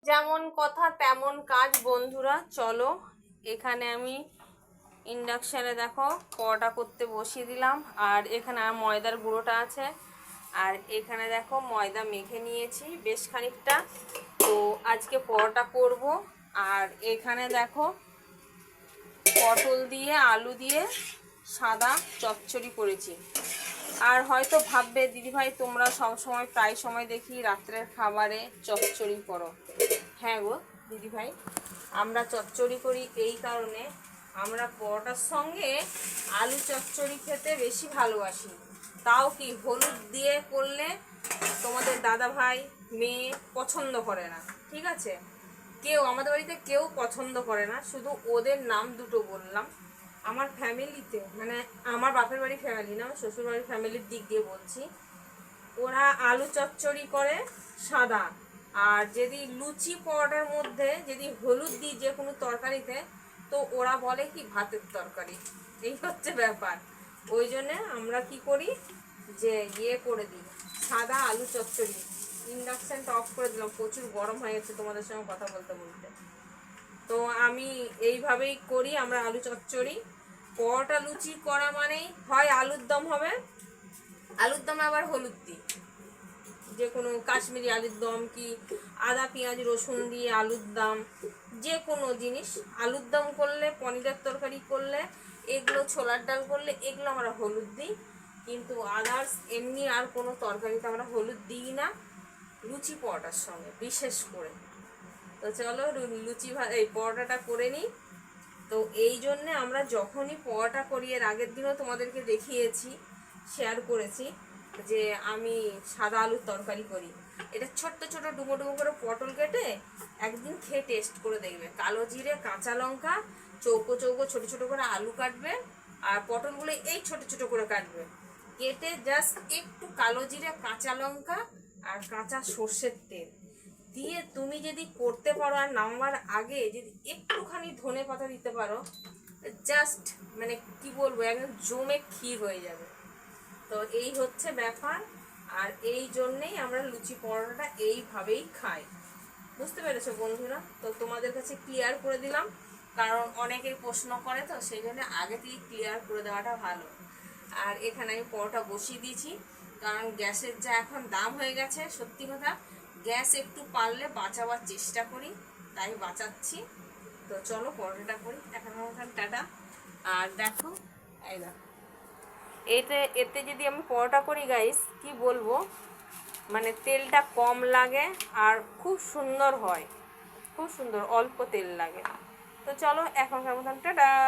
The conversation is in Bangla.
যেমন কথা তেমন কাজ বন্ধুরা। চলো, এখানে আমি ইন্ডাকশানে দেখো পরোটা করতে বসিয়ে দিলাম। আর এখানে আর ময়দার গুঁড়োটা আছে, আর এখানে দেখো ময়দা মেখে নিয়েছি বেশ খানিকটা। তো আজকে পরোটা করব। আর এখানে দেখো পটল দিয়ে আলু দিয়ে সাদা চচ্চড়ি করেছি। আর হয়তো ভাববে দিদিভাই তোমরা সবসময় প্রায় সময় দেখি রাত্রের খাবারে চচ্চড়ি করো। হ্যাঁ গো দিদিভাই, আমরা চচ্চড়ি করি এই কারণে, আমরা পরোটার সঙ্গে আলু চচ্চড়ি খেতে বেশি ভালোবাসি। তাও কি হলুদ দিয়ে করলে তোমাদের দাদা ভাই মেয়ে পছন্দ করে না, ঠিক আছে? কেউ আমাদের বাড়িতে কেউ পছন্দ করে না, শুধু ওদের নাম দুটো বললাম। আমার ফ্যামিলিতে, মানে আমার বাপের বাড়ি ফ্যামিলি না, শ্বশুর বাড়ির ফ্যামিলির দিক দিয়ে বলছি, ওরা আলু চচ্চড়ি করে সাদা। আর যদি লুচি পরোটার মধ্যে যদি হলুদ দিই যে কোনো তরকারিতে, তো ওরা বলে কি ভাতের তরকারি। এই হচ্ছে ব্যাপার। ওই জন্যে আমরা কি করি যে করে দিই সাদা আলু চচ্চড়ি। ইন্ডাকশানটা অফ করে দিলাম, প্রচুর গরম হয়ে গেছে তোমাদের সঙ্গে কথা বলতে বলতে। তো আমি এইভাবেই করি আমরা আলু চচ্চড়ি। পরোটা লুচি করা মানেই হয় আলুর দম হবে, আলুর দমে আবার হলুদ দিই, যে কোনো কাশ্মীরি আলুর দম কি আদা পেঁয়াজ রসুন দিয়ে আলুর দম, যে কোনো জিনিস আলুর দম করলে, পনিরের তরকারি করলে, এগুলো ছোলার ডাল করলে এগুলো আমরা হলুদ দিই। কিন্তু আদার্স এমনি আর কোনো তরকারিতে আমরা হলুদ দিই না, লুচি পরোটার সঙ্গে বিশেষ করে। তো চলো লুচি এই পরোটাটা করে নিই। তো এই জন্যে আমরা যখনই পরোটা করি, এর আগের দিনও তোমাদেরকে দেখিয়েছি, শেয়ার করেছি যে আমি সাদা আলুর তরকারি করি। এটা ছোট্ট ছোট ডুমো ডুমো করে পটল কেটে একদিন খেয়ে টেস্ট করে দেখবে। কালো জিরে, কাঁচা লঙ্কা, চৌকো চৌকো ছোট ছোট করে আলু কাটবে, আর পটলগুলো এই ছোট ছোট করে কাটবে, কেটে জাস্ট একটু কালো জিরে, কাঁচা লঙ্কা আর কাঁচা সর্ষের তেল দিয়ে তুমি যদি করতে পারো, আর নামাবার আগে যদি একটুখানি ধনে পাতা দিতে পারো, জাস্ট মানে কি বলবো, একদম জমে ক্ষীর হয়ে যাবে। তো এই হচ্ছে ব্যাপার। আর এই জন্যেই আমরা লুচি পরোটাটা এইভাবেই খাই, বুঝতে পেরেছো বন্ধুরা? তো তোমাদের কাছে ক্লিয়ার করে দিলাম, কারণ অনেকেই প্রশ্ন করে, তো সেই জন্য আগে থেকে ক্লিয়ার করে দেওয়াটা ভালো। আর এখানে আমি পরোটা বসিয়ে দিয়েছি, কারণ গ্যাসের যা এখন দাম হয়ে গেছে, সত্যি কথা গ্যাস একটু পারলে বাঁচাবার চেষ্টা করি, তাই বাঁচাচ্ছি। তো চলো পরোটাটা করি, এখন আমার টাটা। আর দেখো এই দেখো, এতে যদি আমি পরোটা করি গাইস, কি বলবো, মানে তেলটা কম লাগে আর খুব সুন্দর হয়, খুব সুন্দর, অল্প তেল লাগে। তো চলো এখনকার মতন টাটা।